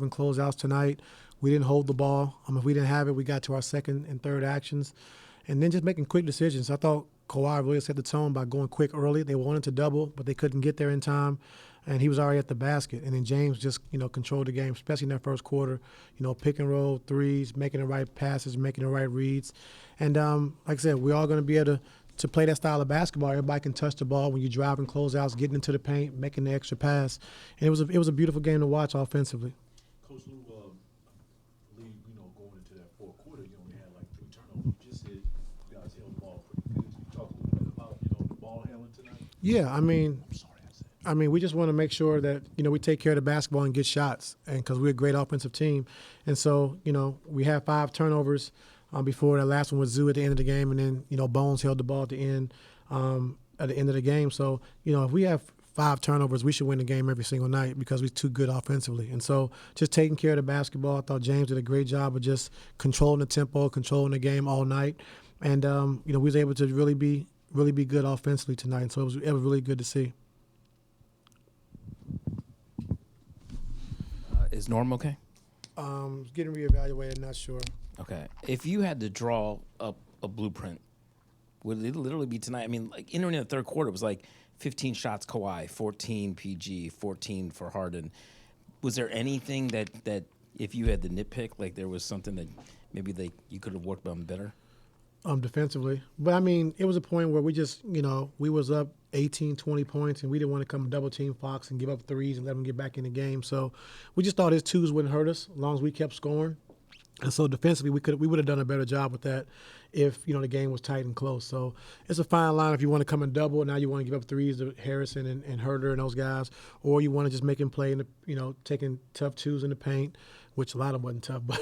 driving closeouts tonight. We didn't hold the ball. If we didn't have it, we got to our second and third actions. And then just making quick decisions. I thought Kawhi really set the tone by going quick early. They wanted to double, but they couldn't get there in time. And he was already at the basket. And then James just, controlled the game, especially in that first quarter. Pick and roll, threes, making the right passes, making the right reads. And like I said, we're all going to be able to play that style of basketball. Everybody can touch the ball when you're driving closeouts, getting into the paint, making the extra pass. And it was a beautiful game to watch offensively. Coach Lou, I believe, going into that fourth quarter, you only had like 3 turnovers. You just said you guys held the ball pretty good. Can you talk a little bit about, the ball handling tonight? Yeah, we just want to make sure that, we take care of the basketball and get shots, and because we're a great offensive team. And so, we had 5 turnovers before. That last one was Zoo at the end of the game, and then, Bones held the ball at the end of the game. So, if we have 5 turnovers, we should win the game every single night because we're too good offensively. And so just taking care of the basketball, I thought James did a great job of just controlling the tempo, controlling the game all night. And, we was able to really be good offensively tonight. And so it was really good to see. Is Norm okay? Getting reevaluated, not sure. Okay. If you had to draw up a blueprint, would it literally be tonight? I mean, like entering in the third quarter, it was like 15 shots Kawhi, 14 PG, 14 for Harden. Was there anything that if you had the nitpick, like there was something that maybe you could have worked on better? Defensively. But, it was a point where we just, we was up 18, 20 points, and we didn't want to come double-team Fox and give up threes and let them get back in the game. So we just thought his twos wouldn't hurt us as long as we kept scoring. And so defensively, we would have done a better job with that if, the game was tight and close. So it's a fine line if you want to come and double, and now you want to give up threes to Harrison and Herter and those guys, or you want to just make him play, taking tough twos in the paint, which a lot of them wasn't tough, but,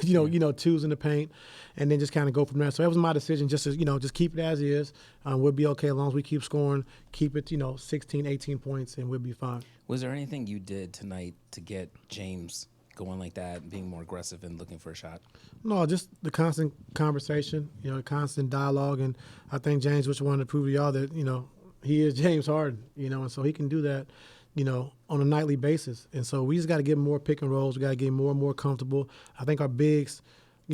twos in the paint, and then just kind of go from there. So that was my decision, just to, just keep it as is. We'll be okay as long as we keep scoring, keep it, 16, 18 points, and we'll be fine. Was there anything you did tonight to get James going like that, being more aggressive and looking for a shot? No, just the constant conversation, the constant dialogue. And I think James just wanted to prove to y'all that, he is James Harden, and so he can do that, on a nightly basis. And so we just got to get more pick and rolls. We got to get more and more comfortable. I think our bigs,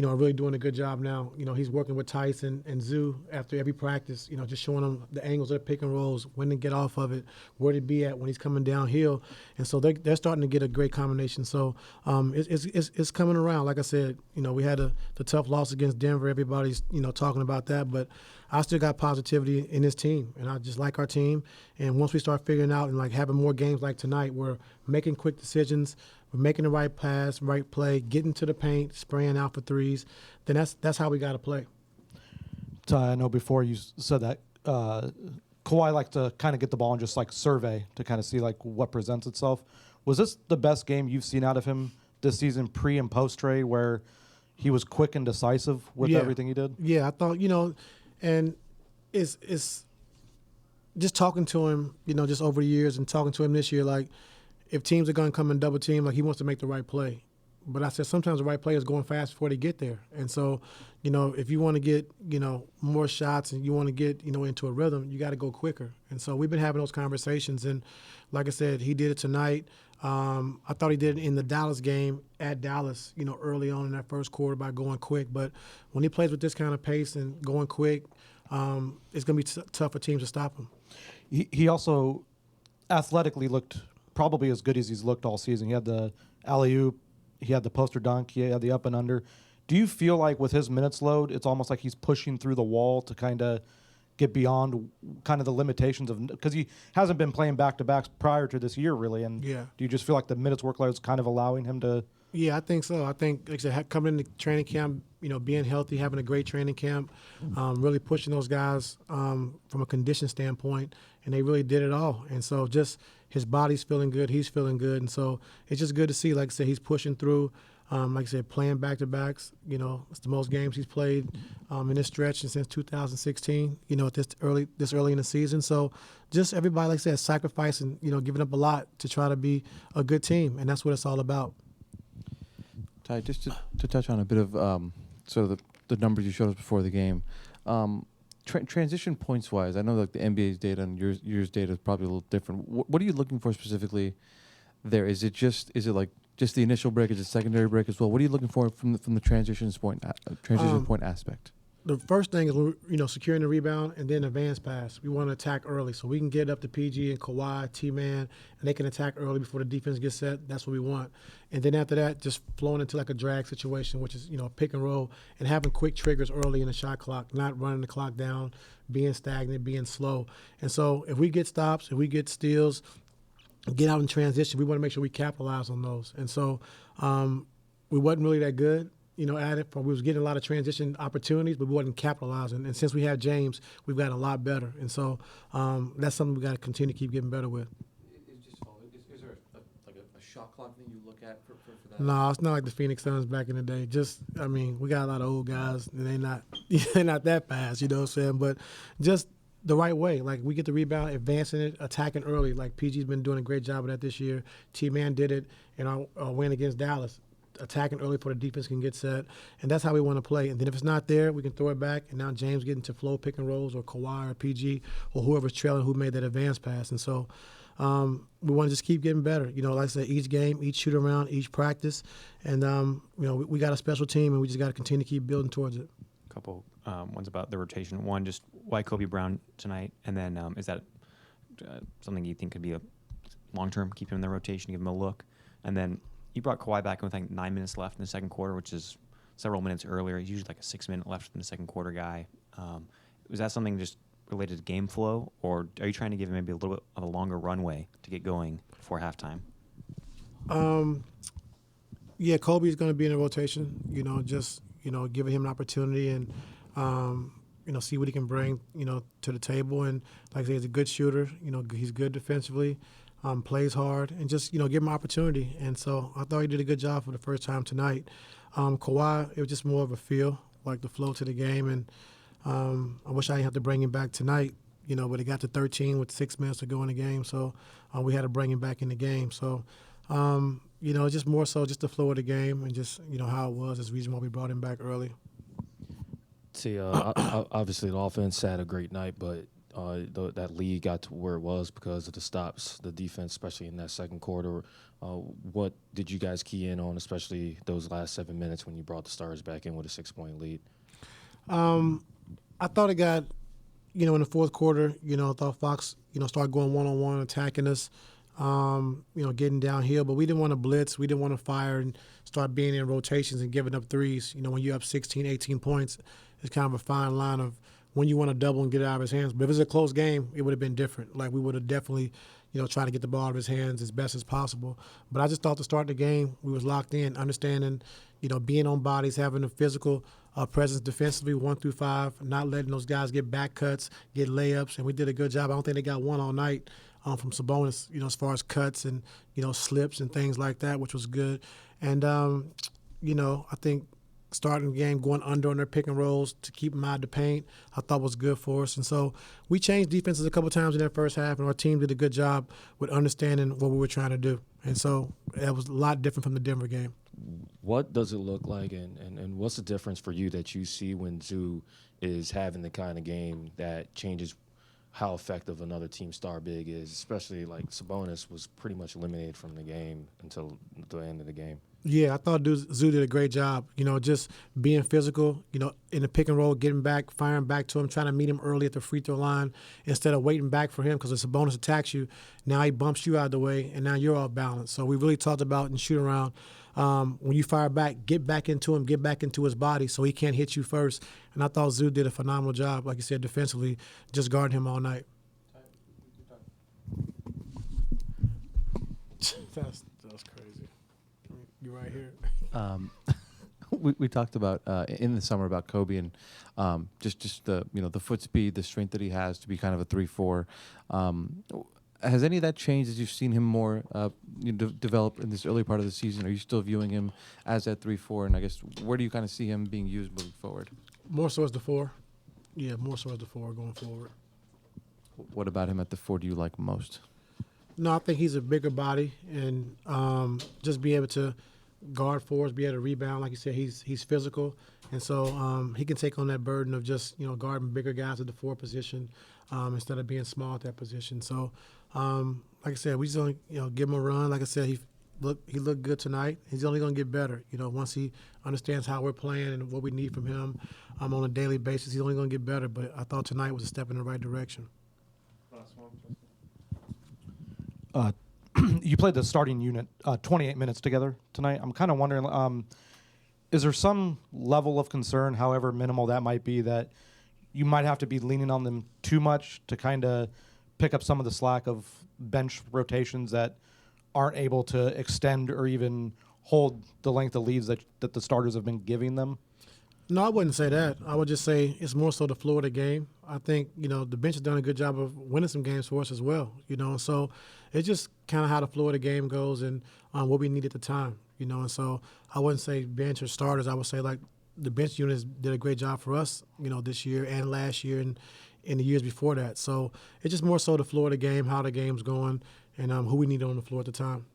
are really doing a good job now. He's working with Tyson and Zoo after every practice, just showing them the angles of the pick and rolls, when to get off of it, where to be at when he's coming downhill. And so they're starting to get a great combination. So it's coming around. Like I said, we had the tough loss against Denver. Everybody's, talking about that. But I still got positivity in this team, and I just like our team. And once we start figuring out and, having more games like tonight, we're making quick decisions, we're making the right pass, right play, getting to the paint, spraying out for threes, then that's how we got to play. Ty, I know before you said that Kawhi likes to kind of get the ball and just, survey to kind of see, what presents itself. Was this the best game you've seen out of him this season, pre- and post-trade, where he was quick and decisive with everything he did? Yeah, I thought, and it's just talking to him, just over the years and talking to him this year, if teams are going to come and double team, he wants to make the right play. But I said sometimes the right play is going fast before they get there. And so, if you want to get, more shots and you want to get, into a rhythm, you got to go quicker. And so we've been having those conversations. And like I said, he did it tonight. I thought he did it in the Dallas game at Dallas, early on in that first quarter by going quick. But when he plays with this kind of pace and going quick, it's going to be tough for teams to stop him. He also athletically looked probably as good as he's looked all season. He had the alley-oop, he had the poster dunk, he had the up and under. Do you feel like with his minutes load, it's almost like he's pushing through the wall to kind of get beyond kind of the limitations of, because he hasn't been playing back-to-backs prior to this year, really, and do you just feel like the minutes workload is kind of allowing him to? Yeah, I think so. I think, like I said, coming into training camp, being healthy, having a great training camp, really pushing those guys from a condition standpoint, and they really did it all. And so just his body's feeling good, he's feeling good, and so it's just good to see. Like I said, he's pushing through. Like I said, playing back-to-backs, it's the most games he's played in this stretch since 2016, at this early in the season. So just everybody, like I said, sacrificing, giving up a lot to try to be a good team, and that's what it's all about. Ty, just to touch on a bit of sort of the numbers you showed us before the game, transition points-wise, I know the NBA's data and yours data is probably a little different. What are you looking for specifically there? Is it just the initial break, is it secondary break as well? What are you looking for from the transition point aspect? The first thing is, securing the rebound and then advance pass. We want to attack early so we can get up to PG and Kawhi, T-Man, and they can attack early before the defense gets set. That's what we want. And then after that, just flowing into like a drag situation, which is, pick and roll and having quick triggers early in the shot clock, not running the clock down, being stagnant, being slow. And so if we get stops, if we get steals, get out in transition, we want to make sure we capitalize on those. And so we wasn't really that good, at it. We was getting a lot of transition opportunities, but we wasn't capitalizing. And since we have James, we've gotten a lot better. And so that's something we got to continue to keep getting better with. Is there a shot clock that you look at for that? No, it's not like the Phoenix Suns back in the day. We got a lot of old guys, and they're not that fast, you know what I'm saying? But just the right way. Like, we get the rebound, advancing it, attacking early. Like, PG's been doing a great job of that this year. T-Man did it in our win against Dallas, attacking early before the defense can get set. And that's how we want to play. And then if it's not there, we can throw it back. And now James getting to flow pick and rolls, or Kawhi or PG or whoever's trailing who made that advance pass. And so we want to just keep getting better. Like I said, each game, each shoot around, each practice. And, we got a special team, and we just got to continue to keep building towards it. Couple ones about the rotation. One, just why Kobe Brown tonight? And then is that something you think could be a long-term, keep him in the rotation, give him a look? And then you brought Kawhi back with 9 minutes left in the second quarter, which is several minutes earlier. He's usually like a 6-minute left in the second quarter guy. Was that something just related to game flow, or are you trying to give him maybe a little bit of a longer runway to get going before halftime? Yeah, Kobe's going to be in the rotation, giving him an opportunity and, see what he can bring, to the table. And like I say, he's a good shooter. He's good defensively, plays hard, and just, give him an opportunity. And so I thought he did a good job for the first time tonight. Kawhi, it was just more of a feel, like the flow to the game. And I wish I didn't have to bring him back tonight, but it got to 13 with 6 minutes to go in the game. So we had to bring him back in the game. So, just more so just the flow of the game and just, how it was is the reason why we brought him back early. See, obviously the offense had a great night, but that lead got to where it was because of the stops, the defense, especially in that second quarter. What did you guys key in on, especially those last 7 minutes when you brought the Stars back in with a 6-point lead? I thought it got, in the fourth quarter, I thought Fox, started going one-on-one, attacking us, getting downhill. But we didn't want to blitz. We didn't want to fire and start being in rotations and giving up threes. When you're up 16, 18 points, it's kind of a fine line of when you want to double and get it out of his hands. But if it was a close game, it would have been different. Like, we would have definitely, tried to get the ball out of his hands as best as possible. But I just thought to start the game, we was locked in, understanding, being on bodies, having a physical presence defensively, 1 through 5, not letting those guys get back cuts, get layups. And we did a good job. I don't think they got one all night from Sabonis, as far as cuts and, slips and things like that, which was good. And, I think starting the game, going under on their pick and rolls to keep them out of the paint, I thought was good for us. And so we changed defenses a couple times in that first half, and our team did a good job with understanding what we were trying to do. And so that was a lot different from the Denver game. What does it look like, and what's the difference for you that you see when Zoo is having the kind of game that changes how effective another team star big is, especially like Sabonis was pretty much eliminated from the game until the end of the game? Yeah, I thought Zoo did a great job, just being physical, in the pick and roll, getting back, firing back to him, trying to meet him early at the free throw line instead of waiting back for him, because if Sabonis attacks you, now he bumps you out of the way, and now you're off balance. So we really talked about in shoot around, when you fire back, get back into him, get back into his body so he can't hit you first. And I thought Zoo did a phenomenal job, like you said, defensively, just guarding him all night. That's crazy. You're right here. We talked about in the summer about Kobe and just the the foot speed, the strength that he has to be kind of a 3-4. Has any of that changed as you've seen him more develop in this early part of the season? Are you still viewing him as that 3-4? And I guess where do you kind of see him being used moving forward? More so as the 4. Yeah, more so as the 4 going forward. What about him at the 4 do you like most? No, I think he's a bigger body, and just be able to guard fours, be able to rebound. Like you said, he's physical, and so he can take on that burden of just guarding bigger guys at the 4 position instead of being small at that position. So, like I said, we just don't give him a run. Like I said, he looked good tonight. He's only going to get better. You know, once he understands how we're playing and what we need from him on a daily basis, he's only going to get better. But I thought tonight was a step in the right direction. You played the starting unit 28 minutes together tonight. I'm kind of wondering, is there some level of concern, however minimal that might be, that you might have to be leaning on them too much to kind of pick up some of the slack of bench rotations that aren't able to extend or even hold the length of leads that the starters have been giving them? No, I wouldn't say that. I would just say it's more so the flow of the game. I think, you know, the bench has done a good job of winning some games for us as well, you know, and so it's just kind of how the flow of the game goes and what we need at the time, you know, and so I wouldn't say bench or starters. I would say, like, the bench units did a great job for us, you know, this year and last year and in the years before that. So it's just more so the flow of the game, how the game's going, and who we need on the floor at the time.